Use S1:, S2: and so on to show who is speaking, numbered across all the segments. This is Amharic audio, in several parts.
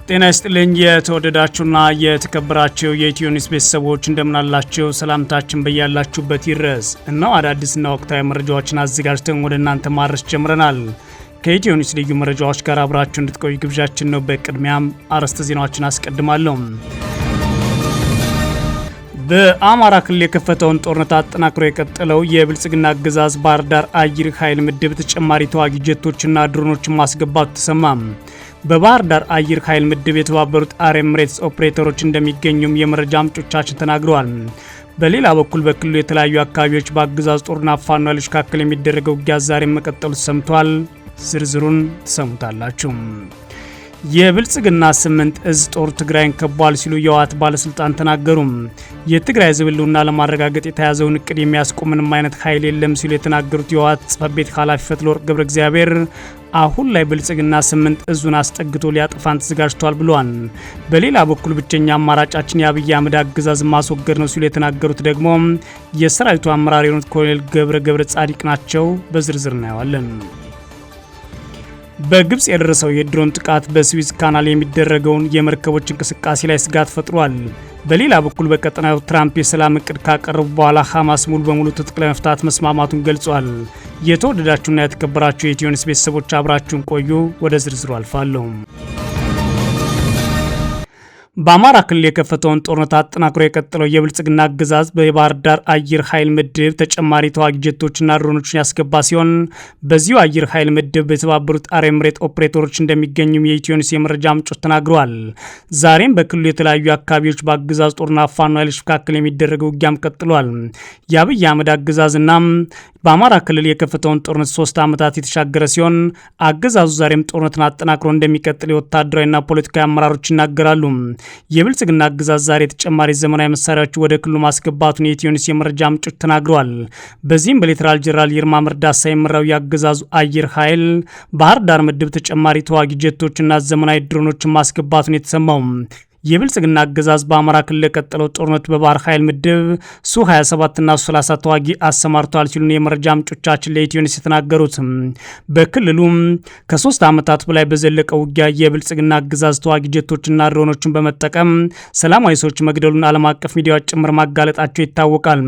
S1: ጤና ይስጥልኝ የተወደዳችሁና የተከበራችሁ የኢትዮ ኒውስ ቤተሰቦች እንደምናላችሁ ሰላምታችን በያላችሁበት ይድረስ። እነሆ አዳዲስና ወቅታዊ መረጃዎችን አዘጋጅተን ወደ እናንተ ማድረስ ጀምረናል። ከኢትዮ ኒውስ ልዩ መረጃዎች ጋር አብራችሁ እንድትቆዩ ግብዣችን ነው። በቅድሚያም አርዕስተ ዜናዎችን አስቀድማለሁ። በአማራ ክልል የከፈተውን ጦርነት አጠናክሮ የቀጠለው የብልጽግና አገዛዝ ባህር ዳር አየር ኃይል ምድብ ተጨማሪ ተዋጊ ጀቶችና ድሮኖችን ማስገባቱ ተሰማ። በባህር ዳር አየር ኃይል ምድብ የተባበሩት አረብ ኤሚሬትስ ኦፕሬተሮች እንደሚገኙም የመረጃ ምንጮቻችን ተናግረዋል። በሌላ በኩል በክልሉ የተለያዩ አካባቢዎች በአገዛዝ ጦርና ፋኖ ኃይሎች መካከል የሚደረገው ውጊያ ዛሬም መቀጠሉ ተሰምቷል። ዝርዝሩን ትሰሙታላችሁ። የብልጽግና 8 እዝ ጦር ትግራይን ከቧል ሲሉ የህወሓት ባለስልጣን ተናገሩ። የትግራይ ህዝብ ህልውና ለማረጋገጥ የተያዘውን እቅድ የሚያስቆም ምንም አይነት ኃይል የለም ሲሉ የተናገሩት የህወሓት ጽሕፈት ቤት ኃላፊ ፈትለወርቅ ገብረ እግዚአብሔር አሁን ላይ ብልጽግና 8 እዙን አስጠግቶ ሊያጠፋን ተዘጋጅቷል ብለዋል። በሌላ በኩል ብቸኛ አማራጫችን የአብይ አህመድ አገዛዝ ማስወገድ ነው ሲሉ የተናገሩት ደግሞ የሰራዊቱ አመራር የሆኑት ኮሎኔል ገብረ ጻዲቅ ናቸው። በዝርዝር እናየዋለን። በግብጽ የደረሰው የድሮን ጥቃት በስዊዝ ካናል የሚደረገውን የመርከቦች እንቅስቃሴ ላይ ስጋት ፈጥሯል። በሌላ በኩል በቀጠናው ትራምፕ የሰላም እቅድ ካቀረቡ በኋላ ሐማስ ሙሉ በሙሉ ትጥቅ ለመፍታት መስማማቱን ገልጿል። የተወደዳችሁና የተከበራችሁ የኢትዮ ኒውስ ቤተሰቦች አብራችሁን ቆዩ። ወደ ዝርዝሩ አልፋለሁ። በአማራ ክልል የከፈተውን ጦርነት አጠናክሮ የቀጠለው የብልጽግና አገዛዝ በባህር ዳር አየር ኃይል ምድብ ተጨማሪ ተዋጊ ጀቶችና ድሮኖችን ያስገባ ሲሆን በዚሁ አየር ኃይል ምድብ በተባበሩት አረብ ኤሚሬት ኦፕሬተሮች እንደሚገኙም የኢትዮ ኒውስ የመረጃ ምንጮች ተናግረዋል። ዛሬም በክልሉ የተለያዩ አካባቢዎች በአገዛዝ ጦርና ፋኖ ኃይሎች መካከል የሚደረገው ውጊያም ቀጥሏል። የአብይ አህመድ አገዛዝና በአማራ ክልል የከፈተውን ጦርነት 3 ዓመታት የተሻገረ ሲሆን አገዛዙ ዛሬም ጦርነትን አጠናክሮ እንደሚቀጥል የወታደራዊና ፖለቲካዊ አመራሮች ይናገራሉ። የብልጽግና አገዛዝ ዛሬ ተጨማሪ ዘመናዊ መሳሪያዎች ወደ ክልሉ ማስገባቱን የኢትዮ ኒውስ የመረጃ ምንጮች ተናግረዋል። በዚህም በሌተናል ጄኔራል ይልማ መርዳሳ የሚመራው የአገዛዙ አየር ኃይል ባህር ዳር ምድብ ተጨማሪ ተዋጊ ጀቶችና ዘመናዊ ድሮኖችን ማስገባቱን የተሰማው የብልጽግና አገዛዝ በአማራ ክልል የቀጠለው ጦርነት በባህር ኃይል ምድብ ሱ-27 እና ሱ-30 ተዋጊ አሰማርተዋል ሲሉ የመረጃ ምንጮቻችን ለኢትዮ ኒውስ የተናገሩት። በክልሉ ከ3 ዓመታት በላይ በዘለቀው ውጊያ የብልጽግና አገዛዝ ተዋጊ ጀቶችና ድሮኖችን በመጠቀም ሰላማዊ ሰዎች መግደሉን ዓለም አቀፍ ሚዲያዎች ጭምር ማጋለጣቸው ይታወቃል።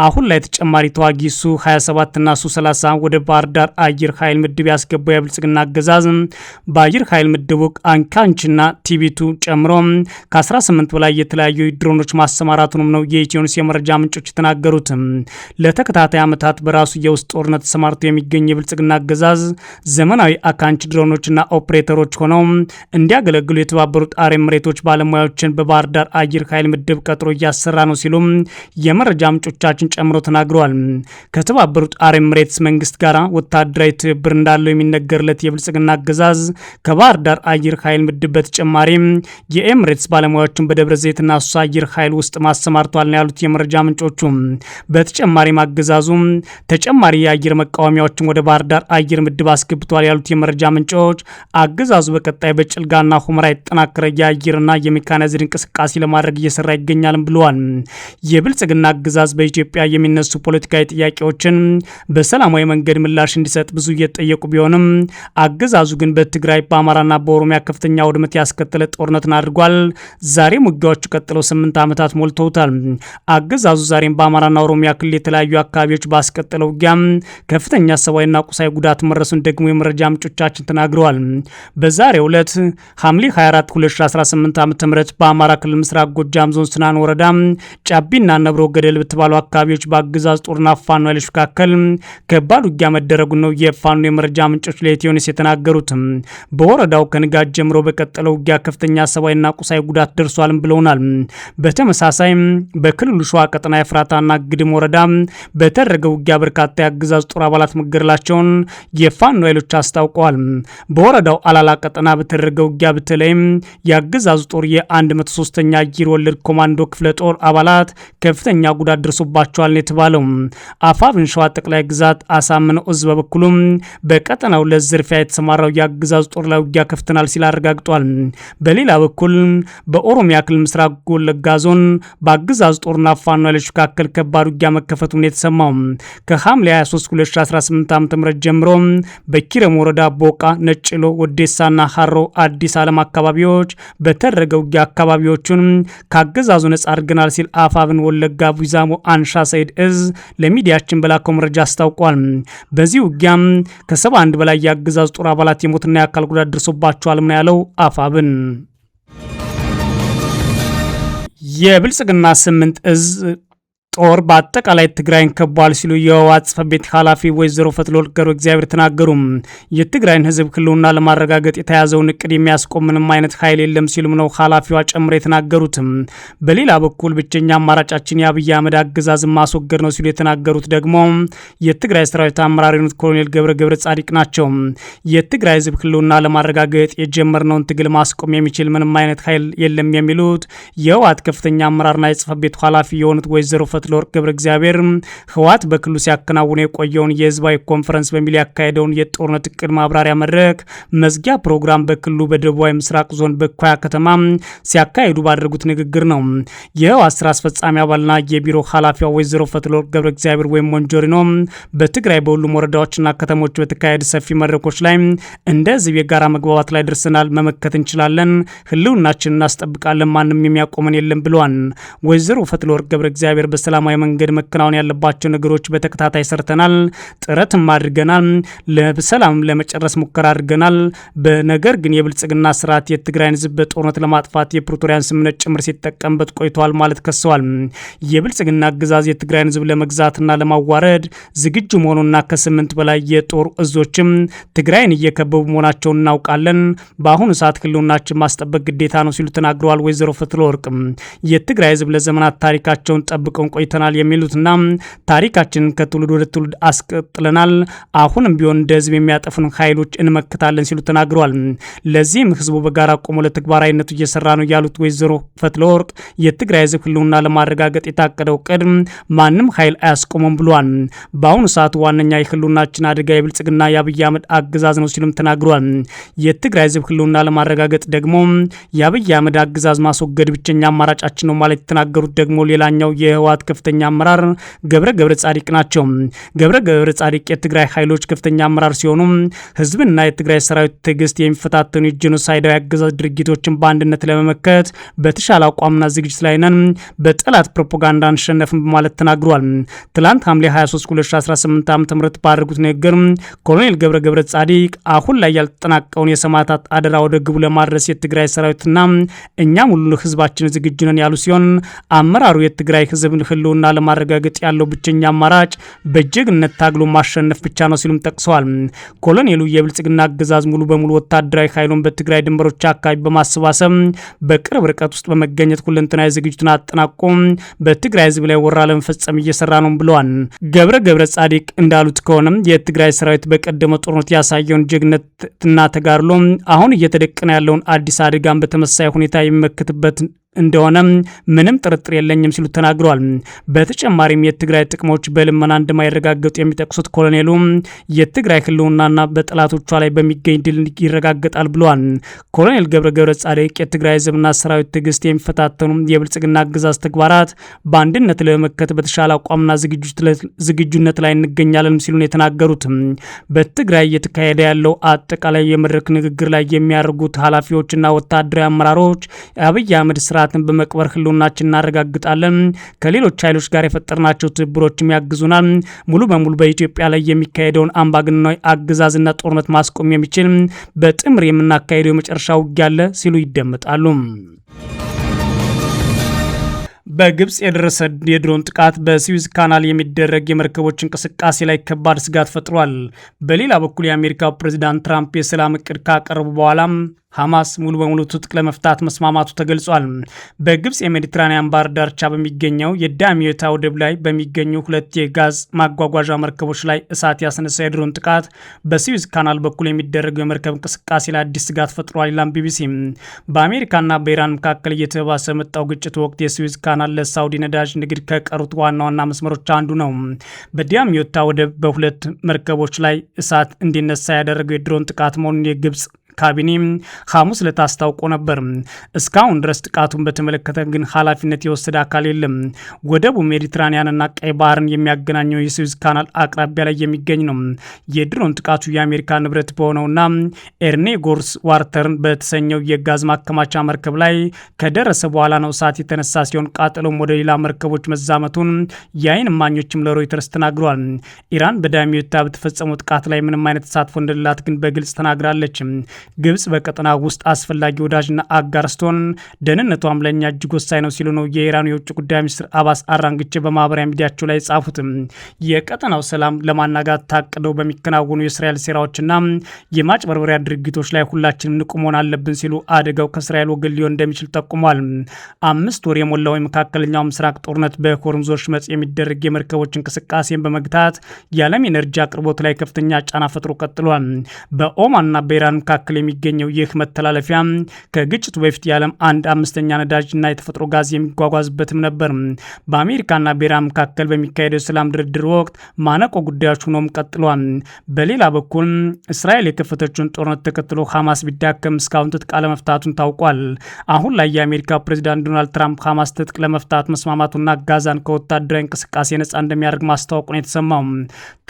S1: አሁን ላይ ተጨማሪ ተዋጊ ሱ-27 እና ሱ-30 ወደ ባህር ዳር አየር ኃይል ምድብ ያስገባው የብልጽግና አገዛዝ በአየር ኃይል ምድቡ አንካንችና ቲቢቱ ጨምሮ ከ18 በላይ የተለያዩ ድሮኖች ማሰማራቱንም ነው የኢትዮ ኒውስ የመረጃ ምንጮች የተናገሩት። ለተከታታይ ዓመታት በራሱ የውስጥ ጦርነት ተሰማርቶ የሚገኝ የብልጽግና አገዛዝ ዘመናዊ አካንች ድሮኖችና ኦፕሬተሮች ሆነው እንዲያገለግሉ የተባበሩት አረብ ኤሚሬቶች ባለሙያዎችን በባህር ዳር አየር ኃይል ምድብ ቀጥሮ እያሰራ ነው ሲሉ የመረጃ ምንጮቻችን ጨምሮ ተናግረዋል። ከተባበሩት አረብ ኤሚሬትስ መንግስት ጋር ወታደራዊ ትብብር እንዳለው የሚነገርለት የብልጽግና አገዛዝ ከባህር ዳር አየር ኃይል ምድብ በተጨማሪ የኤሚሬትስ ባለሙያዎችን በደብረ ዘይትና አሶሳ አየር ኃይል ውስጥ ማሰማርቷል ነው ያሉት የመረጃ ምንጮቹ። በተጨማሪም አገዛዙ ተጨማሪ የአየር መቃወሚያዎችን ወደ ባህር ዳር አየር ምድብ አስገብቷል ያሉት የመረጃ ምንጮች አገዛዙ በቀጣይ በጭልጋና ሁመራ የተጠናከረ የአየርና የሜካናይዝድ እንቅስቃሴ ለማድረግ እየሰራ ይገኛል ብለዋል። የብልጽግና አገዛዝ በኢትዮጵያ የሚነሱ ፖለቲካዊ ጥያቄዎችን በሰላማዊ መንገድ ምላሽ እንዲሰጥ ብዙ እየጠየቁ ቢሆንም አገዛዙ ግን በትግራይ በአማራና በኦሮሚያ ከፍተኛ ውድመት ያስከተለ ጦርነትን አድርጓል። ዛሬም ውጊያዎቹ ቀጥለው 8 ዓመታት ሞልተውታል። አገዛዙ ዛሬም በአማራና ኦሮሚያ ክልል የተለያዩ አካባቢዎች ባስቀጠለው ውጊያ ከፍተኛ ሰብአዊና ቁሳዊ ጉዳት መድረሱን ደግሞ የመረጃ ምንጮቻችን ተናግረዋል። በዛሬው ዕለት ሐምሌ 24 2018 ዓ.ም በአማራ ክልል ምስራቅ ጎጃም ዞን ስናን ወረዳ ጫቢና ነብሮ ገደል በተባሉ አካባቢዎች በአገዛዝ ጦርና ፋኖ ኃይሎች መካከል ከባድ ውጊያ መደረጉን ነው የፋኖ የመረጃ ምንጮች ለኢትዮ ኒውስ የተናገሩት። በወረዳው ከንጋት ጀምሮ በቀጠለው ውጊያ ከፍተኛ ሰብአዊና ቁሳዊ ጉዳት ደርሷልም ብለውናል። በተመሳሳይ በክልሉ ሸዋ ቀጠና የፍራታና ግድም ወረዳ በተደረገ ውጊያ በርካታ የአገዛዝ ጦር አባላት መገደላቸውን የፋኖ ኃይሎች አስታውቀዋል። በወረዳው አላላ ቀጠና በተደረገ ውጊያ በተለይም የአገዛዙ ጦር የ103ኛ አየር ወለድ ኮማንዶ ክፍለ ጦር አባላት ከፍተኛ ጉዳት ደርሶባቸዋል የተባለው አፋብን ሸዋ ጠቅላይ ግዛት አሳምነው እዝ በበኩሉም በቀጠናው ለዝርፊያ የተሰማራው የአገዛዙ ጦር ላይ ውጊያ ከፍተናል ሲል አረጋግጧል። በሌላ በኩል በኦሮሚያ ክልል ምስራቅ ወለጋ ዞን በአገዛዙ ጦርና ፋኖ ኃይሎች መካከል ከባድ ውጊያ መከፈቱን የተሰማው ከሐምሌ 23 2018 ዓ.ም ጀምሮ በኪረም ወረዳ ቦቃ፣ ነጭሎ፣ ወዴሳና ሀሮ አዲስ ዓለም አካባቢዎች በተደረገ ውጊያ አካባቢዎቹን ካገዛዙ ነጻ አድርገናል ሲል አፋብን ወለጋ ቡዛሞ አንሻ ሰይድ እዝ ለሚዲያችን በላከው መረጃ አስታውቋል። በዚህ ውጊያም ከ71 በላይ የአገዛዙ ጦር አባላት የሞትና የአካል ጉዳት ደርሶባቸዋል ነው ያለው አፋብን። የብልጽግና 8 እዝ ጦር በአጠቃላይ ትግራይን ከቧል ሲሉ የህወሓት ጽሕፈት ቤት ኃላፊ ወይዘሮ ፈትለወርቅ ገብረ እግዚአብሔር ተናገሩ። የትግራይን ህዝብ ህልውና ለማረጋገጥ የተያዘውን እቅድ የሚያስቆም ምንም አይነት ኃይል የለም ሲሉም ነው ኃላፊዋ ጨምሮ የተናገሩት። በሌላ በኩል ብቸኛ አማራጫችን የአብይ አህመድ አገዛዝን ማስወገድ ነው ሲሉ የተናገሩት ደግሞ የትግራይ ሰራዊት አመራር የሆኑት ኮሎኔል ገብረ ጻዲቅ ናቸው። የትግራይ ህዝብ ህልውና ለማረጋገጥ የጀመርነውን ትግል ማስቆም የሚችል ምንም አይነት ኃይል የለም የሚሉት የህወሓት ከፍተኛ አመራርና የጽሕፈት ቤቱ ኃላፊ የሆኑት ወይዘሮ ፈትለወርቅ ገብረ እግዚአብሔር ህወሓት በክልሉ ሲያከናውኑ የቆየውን የህዝባዊ ኮንፈረንስ በሚል ያካሄደውን የጦርነት እቅድ ማብራሪያ መድረክ መዝጊያ ፕሮግራም በክልሉ በደቡባዊ ምስራቅ ዞን በኳያ ከተማ ሲያካሄዱ ባደረጉት ንግግር ነው። የህወሓት ስራ አስፈጻሚ አባልና የቢሮ ኃላፊዋ ወይዘሮ ፈትለወርቅ ገብረ እግዚአብሔር ወይም ሞንጆሪኖ በትግራይ በሁሉም ወረዳዎችና ከተሞች በተካሄዱ ሰፊ መድረኮች ላይ እንደ ህዝብ የጋራ መግባባት ላይ ደርሰናል፣ መመከት እንችላለን፣ ህልውናችንን እናስጠብቃለን፣ ማንም የሚያቆመን የለም ብለዋል። ወይዘሮ ፈትለወርቅ ገብረ እግዚአብሔር በሰላማዊ መንገድ መከናወን ያለባቸው ነገሮች በተከታታይ ሰርተናል፣ ጥረትም አድርገናል፣ ለሰላም ለመጨረስ ሙከራ አድርገናል። በነገር ግን የብልጽግና ስርዓት የትግራይን ህዝብ በጦርነት ለማጥፋት የፕሪቶሪያን ስምምነት ጭምር ሲጠቀምበት ቆይቷል ማለት ከሰዋል። የብልጽግና አገዛዝ የትግራይን ህዝብ ለመግዛትና ለማዋረድ ዝግጁ መሆኑና ከ8 በላይ የጦር እዞችም ትግራይን እየከበቡ መሆናቸውን እናውቃለን። በአሁኑ ሰዓት ህልውናችን ማስጠበቅ ግዴታ ነው ሲሉ ተናግረዋል። ወይዘሮ ፈትለወርቅ የትግራይ ህዝብ ለዘመናት ታሪካቸውን ጠብቀው ቆይተናል የሚሉትና ታሪካችንን ከትውልድ ወደ ትውልድ አስቀጥለናል፣ አሁንም ቢሆን እንደ ህዝብ የሚያጠፉን ኃይሎች እንመክታለን ሲሉ ተናግረዋል። ለዚህም ህዝቡ በጋራ ቆሞ ለተግባራዊነቱ እየሰራ ነው ያሉት ወይዘሮ ፈትለወርቅ የትግራይ ህዝብ ህልውና ለማረጋገጥ የታቀደው ቅድ ማንም ኃይል አያስቆመም ብሏል። በአሁኑ ሰዓት ዋነኛ የህልውናችን አደጋ የብልጽግና የአብይ አህመድ አገዛዝ ነው ሲሉም ተናግረዋል። የትግራይ ህዝብ ህልውና ለማረጋገጥ ደግሞ የአብይ አህመድ አገዛዝ ማስወገድ ብቸኛ አማራጫችን ነው ማለት የተናገሩት ደግሞ ሌላኛው የህወሓት ከፍተኛ አመራር ገብረ ጻዲቅ ናቸው። ገብረ ጻዲቅ የትግራይ ኃይሎች ከፍተኛ አመራር ሲሆኑ ህዝብና የትግራይ ሰራዊት ትዕግስት የሚፈታተኑ የጄኖሳይዳዊ አገዛዝ ድርጊቶችን በአንድነት ለመመከት በተሻለ አቋምና ዝግጅት ላይ ነን፣ በጠላት ፕሮፓጋንዳ አንሸነፍም በማለት ተናግሯል። ትላንት ሐምሌ 23 2018 ዓ.ም ባደረጉት ንግግር ኮሎኔል ገብረ ጻዲቅ አሁን ላይ ያልተጠናቀውን የሰማዕታት አደራ ወደ ግቡ ለማድረስ የትግራይ ሰራዊትና እኛም ሁሉ ህዝባችን ዝግጁ ነን ያሉ ሲሆን አመራሩ የትግራይ ህዝብ ህልውና ለማረጋገጥ ያለው ብቸኛ አማራጭ በጀግንነት ታግሎ ማሸነፍ ብቻ ነው ሲሉም ጠቅሰዋል። ኮሎኔሉ የብልጽግና አገዛዝ ሙሉ በሙሉ ወታደራዊ ኃይሉን በትግራይ ድንበሮች አካባቢ በማሰባሰብ በቅርብ ርቀት ውስጥ በመገኘት ሁለንተናዊ ዝግጅቱን አጠናቆ በትግራይ ህዝብ ላይ ወራ ለመፈጸም እየሰራ ነው ብለዋል። ገብረ ጻዲቅ እንዳሉት ከሆነም የትግራይ ሰራዊት በቀደመ ጦርነት ያሳየውን ጀግንነትና ተጋድሎ አሁን እየተደቀነ ያለውን አዲስ አደጋን በተመሳሳይ ሁኔታ የሚመክትበት እንደሆነ ምንም ጥርጥር የለኝም ሲሉ ተናግረዋል። በተጨማሪም የትግራይ ጥቅሞች በልመና እንደማይረጋገጡ የሚጠቅሱት ኮሎኔሉ የትግራይ ህልውናና በጠላቶቿ ላይ በሚገኝ ድል ይረጋገጣል ብለዋል። ኮሎኔል ገብረ ጻዲቅ የትግራይ ህዝብና ሰራዊት ትዕግስት የሚፈታተኑ የብልጽግና አገዛዝ ተግባራት በአንድነት ለመመከት በተሻለ አቋምና ዝግጁነት ላይ እንገኛለን ሲሉ የተናገሩት በትግራይ እየተካሄደ ያለው አጠቃላይ የመድረክ ንግግር ላይ የሚያደርጉት ኃላፊዎችና ወታደራዊ አመራሮች አብይ አህመድ ስርዓትን በመቅበር ህልውናችን እናረጋግጣለን፣ ከሌሎች ኃይሎች ጋር የፈጠርናቸው ትብብሮችም ያግዙናል፣ ሙሉ በሙሉ በኢትዮጵያ ላይ የሚካሄደውን አምባገነናዊ አገዛዝና ጦርነት ማስቆም የሚችል በጥምር የምናካሄደው የመጨረሻ ውጊያ አለ ሲሉ ይደመጣሉ። በግብጽ የደረሰ የድሮን ጥቃት በስዊዝ ካናል የሚደረግ የመርከቦች እንቅስቃሴ ላይ ከባድ ስጋት ፈጥሯል። በሌላ በኩል የአሜሪካው ፕሬዚዳንት ትራምፕ የሰላም እቅድ ካቀረቡ በኋላም ሐማስ ሙሉ በሙሉ ትጥቅ ለመፍታት መስማማቱ ተገልጿል። በግብጽ የሜዲትራኒያን ባህር ዳርቻ በሚገኘው የዳሚዮታ ወደብ ላይ በሚገኙ 2 የጋዝ ማጓጓዣ መርከቦች ላይ እሳት ያስነሳ የድሮን ጥቃት በስዊዝ ካናል በኩል የሚደረገው የመርከብ እንቅስቃሴ ላይ አዲስ ስጋት ፈጥሯል ይላል ቢቢሲ። በአሜሪካና በኢራን መካከል እየተባሰ መጣው ግጭት ወቅት የስዊዝ ካናል ለሳውዲ ነዳጅ ንግድ ከቀሩት ዋና ዋና መስመሮች አንዱ ነው። በዳሚዮታ ወደብ በ2 መርከቦች ላይ እሳት እንዲነሳ ያደረገው የድሮን ጥቃት መሆኑን የግብጽ ካቢኔ ሐሙስ ዕለት አስታውቆ ነበር። እስካሁን ድረስ ጥቃቱን በተመለከተ ግን ኃላፊነት የወሰደ አካል የለም። ወደቡ ሜዲትራኒያንና ቀይ ባህርን የሚያገናኘው የስዊዝ ካናል አቅራቢያ ላይ የሚገኝ ነው። የድሮን ጥቃቱ የአሜሪካ ንብረት በሆነውና ኤርኔጎርስ ዋርተርን በተሰኘው የጋዝ ማከማቻ መርከብ ላይ ከደረሰ በኋላ ነው እሳት የተነሳ ሲሆን ቃጠሎም ወደ ሌላ መርከቦች መዛመቱን የአይን እማኞችም ለሮይተርስ ተናግረዋል። ኢራን በዳሚዮታ በተፈጸመው ጥቃት ላይ ምንም አይነት ተሳትፎ እንደሌላት ግን በግልጽ ተናግራለች። ግብጽ በቀጠና ውስጥ አስፈላጊ ወዳጅና አጋር ስትሆን ደህንነቷም ለእኛ እጅግ ወሳኝ ነው ሲሉ ነው የኢራኑ የውጭ ጉዳይ ሚኒስትር አባስ አራንግቼ በማህበራዊ ሚዲያቸው ላይ ጻፉት። የቀጠናው ሰላም ለማናጋት ታቅደው በሚከናወኑ የእስራኤል ሴራዎችና የማጭበርበሪያ ድርጊቶች ላይ ሁላችንም ንቁ መሆን አለብን ሲሉ አደጋው ከእስራኤል ወገን ሊሆን እንደሚችል ጠቁሟል። 5 ወር የሞላው የመካከለኛው ምስራቅ ጦርነት በሆርሙዝ ወሽመጥ የሚደረግ የመርከቦች እንቅስቃሴን በመግታት የዓለም ኤነርጂ አቅርቦት ላይ ከፍተኛ ጫና ፈጥሮ ቀጥሏል። በኦማንና በኢራን መካከል የሚገኘው ይህ መተላለፊያ ከግጭቱ በፊት የዓለም 1/5 ነዳጅና የተፈጥሮ ጋዝ የሚጓጓዝበትም ነበር። በአሜሪካና በኢራን መካከል በሚካሄደው የሰላም ድርድር ወቅት ማነቆ ጉዳዮች ሆኖም ቀጥሏል። በሌላ በኩል እስራኤል የከፈተችውን ጦርነት ተከትሎ ሐማስ ቢዳከም እስካሁን ትጥቅ ለመፍታቱን ታውቋል። አሁን ላይ የአሜሪካ ፕሬዚዳንት ዶናልድ ትራምፕ ሐማስ ትጥቅ ለመፍታት መስማማቱና ጋዛን ከወታደራዊ እንቅስቃሴ ነጻ እንደሚያደርግ ማስታወቁን የተሰማው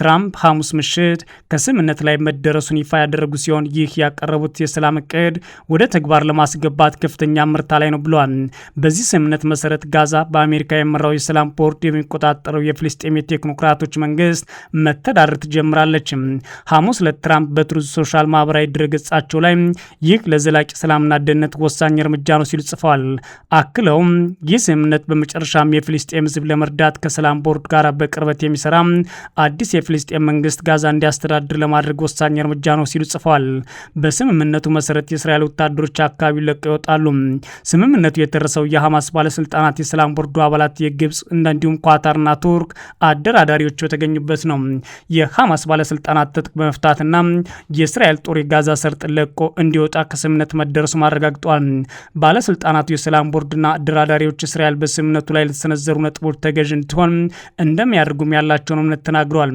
S1: ትራምፕ ሐሙስ ምሽት ከስምምነት ላይ መደረሱን ይፋ ያደረጉ ሲሆን ይህ ያቀረቡት የሰላም እቅድ ወደ ተግባር ለማስገባት ከፍተኛ ምርታ ላይ ነው ብለዋል። በዚህ ስምምነት መሰረት ጋዛ በአሜሪካ የመራው የሰላም ቦርድ የሚቆጣጠረው የፍልስጤም ቴክኖክራቶች መንግስት መተዳደር ትጀምራለች። ሐሙስ ለትራምፕ በትሩዝ ሶሻል ማህበራዊ ድረገጻቸው ላይ ይህ ለዘላቂ ሰላምና ደህንነት ወሳኝ እርምጃ ነው ሲሉ ጽፈዋል። አክለውም ይህ ስምምነት በመጨረሻም የፍልስጤም ህዝብ ለመርዳት ከሰላም ቦርድ ጋር በቅርበት የሚሰራ አዲስ የፍልስጤም መንግስት ጋዛ እንዲያስተዳድር ለማድረግ ወሳኝ እርምጃ ነው ሲሉ ጽፈዋል። በስምምነቱ መሰረት የእስራኤል ወታደሮች አካባቢውን ለቀው ይወጣሉ። ስምምነቱ የተደረሰው የሐማስ ባለስልጣናት፣ የሰላም ቦርዱ አባላት፣ የግብጽ እንዲሁም ኳታርና ቱርክ አደራዳሪዎች በተገኙበት ነው። የሐማስ ባለስልጣናት ትጥቅ በመፍታትና የእስራኤል ጦር የጋዛ ሰርጥ ለቆ እንዲወጣ ከስምምነት መደረሱ አረጋግጧል። ባለስልጣናቱ የሰላም ቦርድና አደራዳሪዎች እስራኤል በስምምነቱ ላይ ለተሰነዘሩ ነጥቦች ተገዥ እንድትሆን እንደሚያደርጉም ያላቸውን እምነት ተናግረዋል።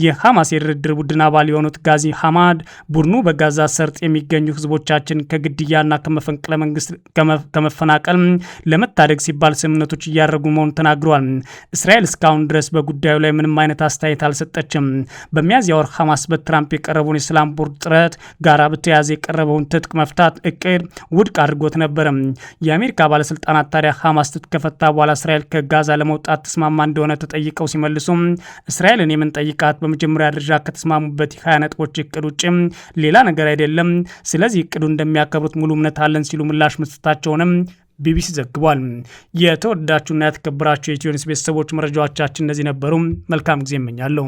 S1: የሐማስ የድርድር ቡድን አባል የሆኑት ጋዚ ሐማድ ቡድኑ በጋዛ ሰርጥ የሚገኙ ህዝቦቻችን ከግድያና ከመፈንቅለ መንግስት ከመፈናቀል ለመታደግ ሲባል ስምምነቶች እያደረጉ መሆኑን ተናግረዋል። እስራኤል እስካሁን ድረስ በጉዳዩ ላይ ምንም አይነት አስተያየት አልሰጠችም። በሚያዝያ ወር ሐማስ በትራምፕ የቀረበውን የሰላም ቦርድ ጥረት ጋራ በተያያዘ የቀረበውን ትጥቅ መፍታት እቅድ ውድቅ አድርጎት ነበር። የአሜሪካ ባለስልጣናት ታዲያ ሐማስ ትጥቅ ከፈታ በኋላ እስራኤል ከጋዛ ለመውጣት ተስማማ እንደሆነ ተጠይቀው ሲመልሱ እስራኤልን የምንጠይቃት በመጀመሪያ ደረጃ ከተስማሙበት 20 ነጥቦች እቅድ ውጭ ሌላ ነገር አይደለም፣ ስለዚህ እቅዱ እንደሚያከብሩት ሙሉ እምነት አለን ሲሉ ምላሽ መስጠታቸውንም ቢቢሲ ዘግቧል። የተወደዳችሁና የተከበራችሁ የኢትዮ ኒውስ ቤተሰቦች መረጃዎቻችን እነዚህ ነበሩ። መልካም ጊዜ እመኛለሁ።